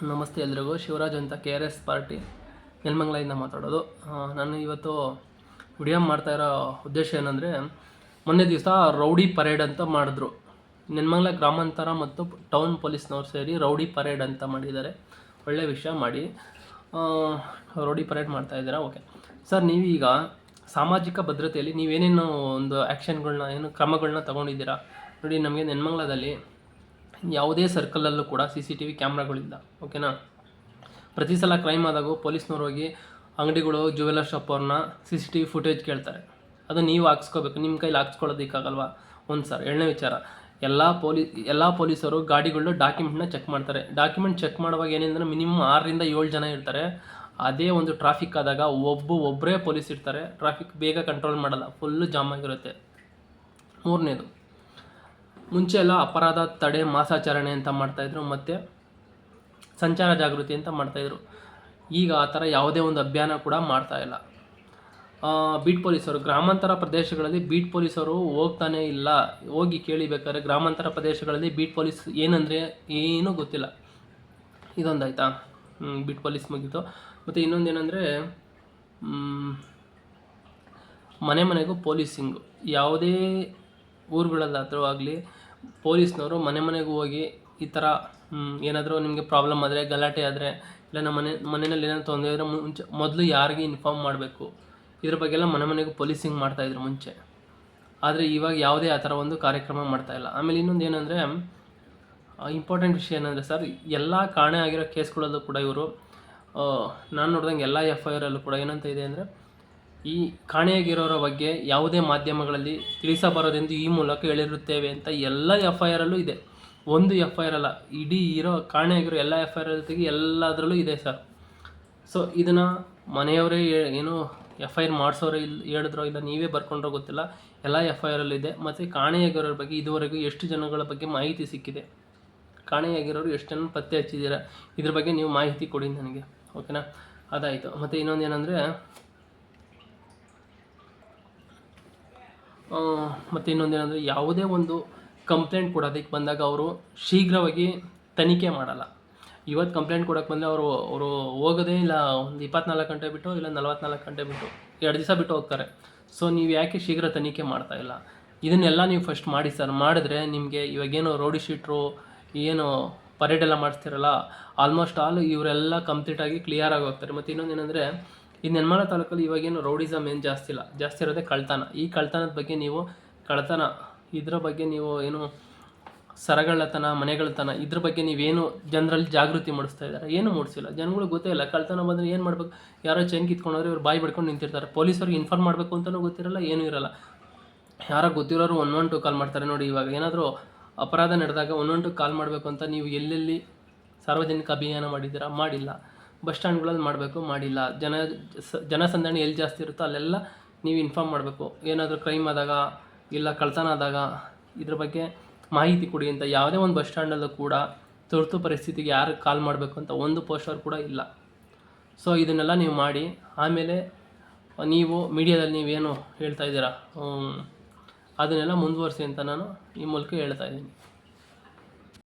ನಮಸ್ತೆ ಎಲ್ರಿಗೂ. ಶಿವರಾಜ್ ಅಂತ KRS ಪಾರ್ಟಿ ನೆಲಮಂಗಲದಿಂದ ಮಾತಾಡೋದು. ನಾನು ಇವತ್ತು ವಿಡಿಯೋ ಮಾಡ್ತಾಯಿರೋ ಉದ್ದೇಶ ಏನಂದರೆ, ಮೊನ್ನೆ ದಿವಸ ರೌಡಿ ಪರೇಡ್ ಅಂತ ಮಾಡಿದ್ರು. ನೆಲಮಂಗಲ ಗ್ರಾಮಾಂತರ ಮತ್ತು ಟೌನ್ ಪೊಲೀಸ್ನವ್ರು ಸೇರಿ ರೌಡಿ ಪರೇಡ್ ಅಂತ ಮಾಡಿದ್ದಾರೆ. ಒಳ್ಳೆ ವಿಷಯ ಮಾಡಿ ರೌಡಿ ಪರೇಡ್ ಮಾಡ್ತಾಯಿದ್ದೀರಾ. ಓಕೆ ಸರ್, ನೀವೀಗ ಸಾಮಾಜಿಕ ಭದ್ರತೆಯಲ್ಲಿ ನೀವೇನೇನು ಒಂದು ಆ್ಯಕ್ಷನ್ಗಳನ್ನ ಕ್ರಮಗಳನ್ನ ತೊಗೊಂಡಿದ್ದೀರಾ ನೋಡಿ. ನಮಗೆ ನೆಲಮಂಗಲದಲ್ಲಿ ಯಾವುದೇ ಸರ್ಕಲಲ್ಲೂ ಕೂಡ CCTV ಕ್ಯಾಮ್ರಾಗಳಿಲ್ಲ. ಓಕೆನಾ? ಪ್ರತಿ ಸಲ ಕ್ರೈಮ್ ಆದಾಗೂ ಪೊಲೀಸ್ನವ್ರು ಹೋಗಿ ಅಂಗಡಿಗಳು, ಜ್ಯುವೆಲರ್ ಶಾಪ್ ಅವ್ರನ್ನ CCTV ಫುಟೇಜ್ ಕೇಳ್ತಾರೆ. ಅದು ನೀವು ಹಾಕ್ಸ್ಕೋಬೇಕು. ನಿಮ್ಮ ಕೈಲಿ ಹಾಕ್ಸ್ಕೊಳ್ಳೋದಕ್ಕಾಗಲ್ವಾ? ಒಂದು ಸರ್. ಎರಡನೇ ವಿಚಾರ, ಎಲ್ಲ ಪೊಲೀಸರು ಗಾಡಿಗಳು ಡಾಕ್ಯುಮೆಂಟ್ನ ಚೆಕ್ ಮಾಡ್ತಾರೆ. ಡಾಕ್ಯುಮೆಂಟ್ ಚೆಕ್ ಮಾಡುವಾಗ ಏನೆಂದರೆ ಮಿನಿಮಮ್ 6ರಿಂದ 7 ಜನ ಇರ್ತಾರೆ. ಅದೇ ಒಂದು ಟ್ರಾಫಿಕ್ ಆದಾಗ ಒಬ್ಬರೇ ಪೊಲೀಸ್ ಇರ್ತಾರೆ. ಟ್ರಾಫಿಕ್ ಬೇಗ ಕಂಟ್ರೋಲ್ ಮಾಡಲ್ಲ, ಫುಲ್ಲು ಜಾಮ್ ಆಗಿರುತ್ತೆ. ಮೂರನೇದು, ಮುಂಚೆ ಎಲ್ಲ ಅಪರಾಧ ತಡೆ ಮಾಸಾಚರಣೆ ಅಂತ ಮಾಡ್ತಾಯಿದ್ರು, ಮತ್ತು ಸಂಚಾರ ಜಾಗೃತಿ ಅಂತ ಮಾಡ್ತಾಯಿದ್ರು. ಈಗ ಆ ಥರ ಯಾವುದೇ ಒಂದು ಅಭಿಯಾನ ಕೂಡ ಮಾಡ್ತಾಯಿಲ್ಲ. ಬೀಟ್ ಪೊಲೀಸರು ಗ್ರಾಮಾಂತರ ಪ್ರದೇಶಗಳಲ್ಲಿ ಬೀಟ್ ಪೊಲೀಸರು ಹೋಗ್ತಾನೆ ಇಲ್ಲ. ಹೋಗಿ ಕೇಳಿಬೇಕಾದ್ರೆ ಗ್ರಾಮಾಂತರ ಪ್ರದೇಶಗಳಲ್ಲಿ ಬೀಟ್ ಪೊಲೀಸ್ ಏನಂದರೆ ಏನೂ ಗೊತ್ತಿಲ್ಲ. ಇದೊಂದಾಯ್ತಾ? ಬೀಟ್ ಪೊಲೀಸ್ ಮುಗೀತು. ಮತ್ತು ಇನ್ನೊಂದೇನೆಂದರೆ, ಮನೆಗೂ ಪೊಲೀಸಿಂಗು. ಯಾವುದೇ ಊರುಗಳಲ್ಲಾದರೂ ಆಗಲಿ ಪೊಲೀಸ್ನವರು ಮನೆಗೂ ಹೋಗಿ ಈ ಥರ ಏನಾದರೂ ನಿಮಗೆ ಪ್ರಾಬ್ಲಮ್ ಆದರೆ, ಗಲಾಟೆ ಆದರೆ, ಇಲ್ಲ ನಮ್ಮ ಮನೆಯಲ್ಲಿ ಏನಾದರೂ ತೊಂದರೆ ಆದರೆ ಮೊದಲು ಯಾರಿಗೆ ಇನ್ಫಾರ್ಮ್ ಮಾಡಬೇಕು, ಇದ್ರ ಬಗ್ಗೆ ಎಲ್ಲ ಮನೆಗೂ ಪೊಲೀಸಿಂಗ್ ಮಾಡ್ತಾಯಿದ್ರು ಮುಂಚೆ. ಆದರೆ ಇವಾಗ ಯಾವುದೇ ಆ ಥರ ಒಂದು ಕಾರ್ಯಕ್ರಮ ಮಾಡ್ತಾಯಿಲ್ಲ. ಆಮೇಲೆ ಇನ್ನೊಂದು ಏನಂದರೆ, ಇಂಪಾರ್ಟೆಂಟ್ ವಿಷಯ ಏನಂದರೆ ಸರ್, ಎಲ್ಲ ಕಾಣೆ ಆಗಿರೋ ಕೇಸ್ಗಳಲ್ಲೂ ಕೂಡ ಇವರು, ನಾನು ನೋಡ್ದಂಗೆ ಎಲ್ಲ FIR ಅಲ್ಲೂ ಕೂಡ ಏನಂತ ಇದೆ ಅಂದರೆ, ಈ ಕಾಣೆಯಾಗಿರೋರ ಬಗ್ಗೆ ಯಾವುದೇ ಮಾಧ್ಯಮಗಳಲ್ಲಿ ತಿಳಿಸಬಾರದೆಂದು ಈ ಮೂಲಕ ಹೇಳಿರುತ್ತೇವೆ ಅಂತ ಎಲ್ಲ FIR ಅಲ್ಲೂ ಇದೆ. ಒಂದು FIR ಅಲ್ಲ, ಇಡೀ ಕಾಣೆಯಾಗಿರೋ ಎಲ್ಲ FIR ಜೊತೆಗೆ ಎಲ್ಲದರಲ್ಲೂ ಇದೆ ಸರ್. ಸೊ ಇದನ್ನು ಮನೆಯವರೇ ಏನು FIR ಮಾಡಿಸೋರೇ ಹೇಳಿದ್ರೋ ಇಲ್ಲ ನೀವೇ ಬರ್ಕೊಂಡ್ರೋ ಗೊತ್ತಿಲ್ಲ, ಎಲ್ಲ FIR ಅಲ್ಲೂ ಇದೆ. ಮತ್ತು ಕಾಣೆಯಾಗಿರೋರ ಬಗ್ಗೆ ಇದುವರೆಗೂ ಎಷ್ಟು ಜನಗಳ ಬಗ್ಗೆ ಮಾಹಿತಿ ಸಿಕ್ಕಿದೆ, ಕಾಣೆಯಾಗಿರೋರು ಎಷ್ಟು ಜನ ಪತ್ತೆ ಹಚ್ಚಿದ್ದೀರಾ, ಇದ್ರ ಬಗ್ಗೆ ನೀವು ಮಾಹಿತಿ ಕೊಡಿ ನನಗೆ. ಓಕೆನಾ? ಅದಾಯಿತು. ಮತ್ತು ಇನ್ನೊಂದು ಏನಂದರೆ, ಯಾವುದೇ ಒಂದು ಕಂಪ್ಲೇಂಟ್ ಕೊಡೋದಕ್ಕೆ ಬಂದಾಗ ಅವರು ಶೀಘ್ರವಾಗಿ ತನಿಖೆ ಮಾಡಲ್ಲ. ಇವತ್ತು ಕಂಪ್ಲೇಂಟ್ ಕೊಡೋಕ್ಕೆ ಬಂದರೆ ಅವರು ಹೋಗೋದೇ ಇಲ್ಲ, ಒಂದು 24 ಗಂಟೆ ಬಿಟ್ಟು, ಇಲ್ಲ 44 ಗಂಟೆ ಬಿಟ್ಟು, 2 ದಿವಸ ಬಿಟ್ಟು ಹೋಗ್ತಾರೆ. ಸೊ ನೀವು ಯಾಕೆ ಶೀಘ್ರ ತನಿಖೆ ಮಾಡ್ತಾಯಿಲ್ಲ? ಇದನ್ನೆಲ್ಲ ನೀವು ಫಸ್ಟ್ ಮಾಡಿ ಸರ್. ಮಾಡಿದ್ರೆ ನಿಮಗೆ ಇವಾಗೇನು ರೌಡಿ ಶೀಟ್ರು ಏನು ಪರೇಡೆಲ್ಲ ಮಾಡಿಸ್ತಿರಲ್ಲ, ಆಲ್ಮೋಸ್ಟ್ ಆಲ್ ಇವರೆಲ್ಲ ಕಂಪ್ಲೀಟಾಗಿ ಕ್ಲಿಯರಾಗಿ ಹೋಗ್ತಾರೆ. ಮತ್ತು ಇನ್ನೊಂದೇನೆಂದರೆ, ಈ ನೆಲಮಂಗಲ ತಾಲೂಕಲ್ಲಿ ಇವಾಗೇನು ರೌಡಿಸಮ್ ಏನು ಜಾಸ್ತಿ ಇಲ್ಲ, ಜಾಸ್ತಿ ಇರೋದೇ ಕಳ್ತನ. ಈ ಕಳ್ತನದ ಬಗ್ಗೆ ನೀವು ಇದ್ರ ಬಗ್ಗೆ ನೀವು ಏನು ಸರಗಳತನ, ಮನೆಗಳತನ, ಇದ್ರ ಬಗ್ಗೆ ನೀವೇನು ಜನರಲ್ಲಿ ಜಾಗೃತಿ ಮೂಡಿಸ್ತಾ ಇದ್ದಾರೆ? ಏನು ಮೂಡಿಸಿಲ್ಲ. ಜನಗಳಿಗೆ ಗೊತ್ತೇ ಇಲ್ಲ. ಕಳ್ತನ ಬಂದರೆ ಏನು ಮಾಡಬೇಕು? ಯಾರೋ ಚೈನ್ ಕಿತ್ಕೊಂಡ್ರೆ ಇವ್ರು ಬಾಯಿ ಬಿಡ್ಕೊಂಡು ನಿಂತಿರ್ತಾರೆ. ಪೊಲೀಸರಿಗೆ ಇನ್ಫಾರ್ಮ್ ಮಾಡಬೇಕು ಅಂತಲೂ ಗೊತ್ತಿರಲ್ಲ, ಏನೂ ಇರಲ್ಲ. ಯಾರೋ ಗೊತ್ತಿರೋರು 112 ಕಾಲ್ ಮಾಡ್ತಾರೆ ನೋಡಿ. ಇವಾಗ ಏನಾದರೂ ಅಪರಾಧ ನಡೆದಾಗ 112 ಕಾಲ್ ಮಾಡಬೇಕು ಅಂತ ನೀವು ಎಲ್ಲೆಲ್ಲಿ ಸಾರ್ವಜನಿಕ ಅಭಿಯಾನ ಮಾಡಿದ್ದೀರಾ? ಮಾಡಿಲ್ಲ. ಬಸ್ ಸ್ಟ್ಯಾಂಡ್ಗಳಲ್ಲಿ ಮಾಡಬೇಕು, ಮಾಡಿಲ್ಲ. ಜನಸಂದಣಿ ಎಲ್ಲಿ ಜಾಸ್ತಿ ಇರುತ್ತೋ ಅಲ್ಲೆಲ್ಲ ನೀವು ಇನ್ಫಾರ್ಮ್ ಮಾಡಬೇಕು. ಏನಾದರೂ ಕ್ರೈಮ್ ಆದಾಗ, ಇಲ್ಲ ಕಳ್ತನ ಆದಾಗ ಇದ್ರ ಬಗ್ಗೆ ಮಾಹಿತಿ ಕೊಡಿ ಅಂತ. ಯಾವುದೇ ಒಂದು ಬಸ್ ಸ್ಟ್ಯಾಂಡಲ್ಲೂ ಕೂಡ ತುರ್ತು ಪರಿಸ್ಥಿತಿಗೆ ಯಾರು ಕಾಲ್ ಮಾಡಬೇಕು ಅಂತ ಒಂದು ಪೋಸ್ಟರ್ ಕೂಡ ಇಲ್ಲ. ಸೊ ಇದನ್ನೆಲ್ಲ ನೀವು ಮಾಡಿ, ಆಮೇಲೆ ನೀವು ಮೀಡಿಯಾದಲ್ಲಿ ನೀವೇನು ಹೇಳ್ತಾ ಇದ್ದೀರಾ ಅದನ್ನೆಲ್ಲ ಮುಂದುವರಿಸಿ ಅಂತ ನಾನು ಈ ಮೂಲಕ ಹೇಳ್ತಾ ಇದ್ದೀನಿ.